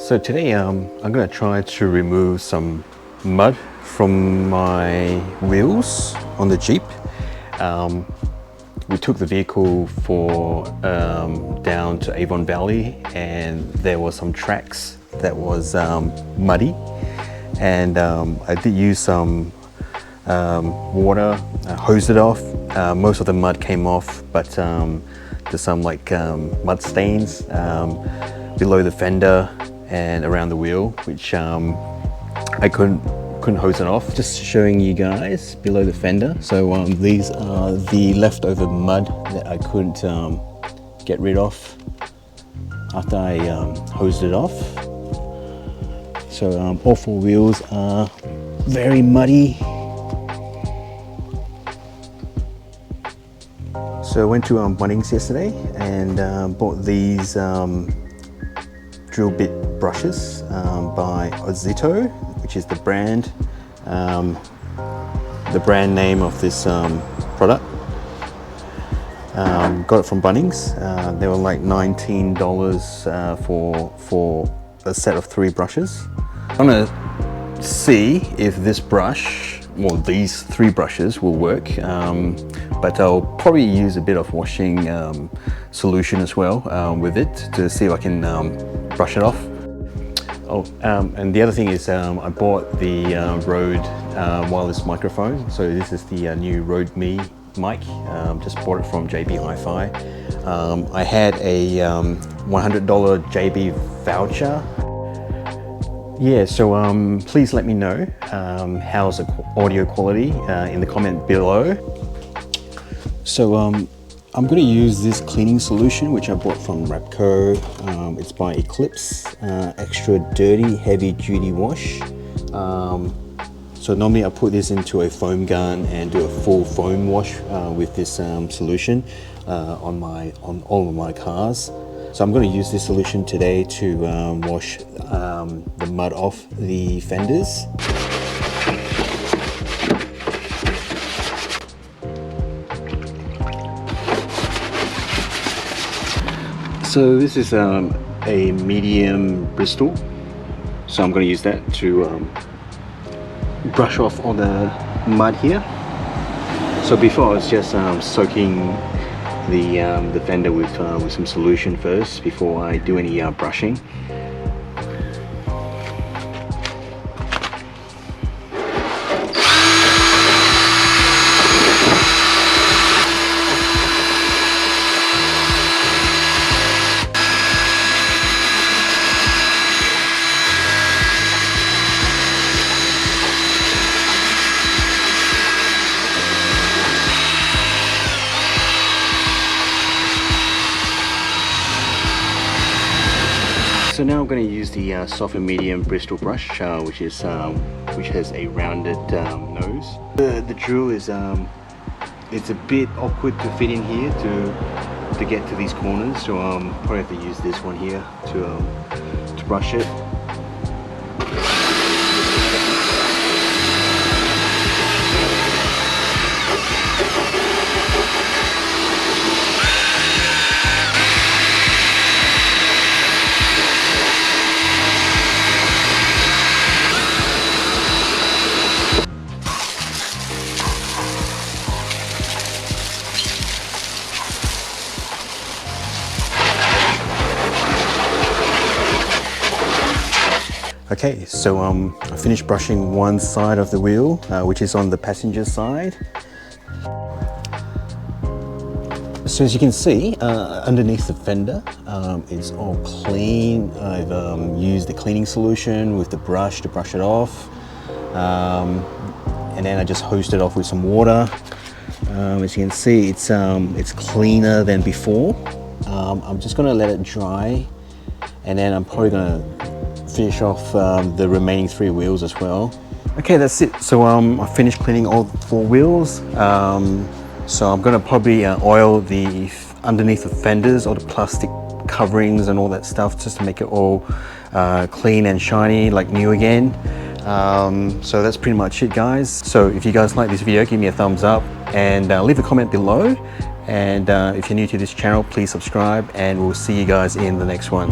So today I'm going to try to remove some mud from my wheels on the Jeep. We took the vehicle for down to Avon Valley, and there were some tracks that was muddy, and I did use some water, hosed it off. Most of the mud came off, but there's some like mud stains below the fender and around the wheel, which I couldn't hose it off. Just showing you guys below the fender. So these are the leftover mud that I couldn't get rid of after I hosed it off. So all four wheels are very muddy. So I went to Bunnings yesterday and bought these drill bit brushes by Ozito, which is the brand name of this product. Got it from Bunnings. They were like $19 for a set of 3 brushes. I'm gonna see if this brush, well, these 3 brushes will work, but I'll probably use a bit of washing solution as well with it to see if I can brush it off. Oh, and the other thing is I bought the Rode wireless microphone. So this is the new Rode Me mic. Just bought it from JB Hi-Fi. I had a $100 JB voucher. Yeah, so please let me know how's the audio quality in the comment below. So I'm going to use this cleaning solution which I bought from Repco. It's by Eclipse, extra dirty heavy duty wash. So normally I put this into a foam gun and do a full foam wash with this solution on all of my cars. So I'm going to use this solution today to wash the mud off the fenders. So this is a medium Bristol, so I'm going to use that to brush off all the mud here. So before I was just soaking the fender with some solution first before I do any brushing. So now I'm going to use the soft and medium Bristol brush, which has a rounded nose. The drill is it's a bit awkward to fit in here to get to these corners, so probably have to use this one here to brush it. Okay, so I finished brushing one side of the wheel, which is on the passenger side. So as you can see, underneath the fender, it's all clean. I've used the cleaning solution with the brush to brush it off. And then I just hosed it off with some water. As you can see, it's cleaner than before. I'm just gonna let it dry, and then I'm probably gonna finish off the remaining 3 wheels as well. Okay, that's it. So I finished cleaning all 4 wheels. So I'm gonna probably oil the underneath the fenders, all the plastic coverings and all that stuff, just to make it all clean and shiny like new again. So that's pretty much it, guys. So if you guys like this video, give me a thumbs up and leave a comment below. And if you're new to this channel, please subscribe, and we'll see you guys in the next one.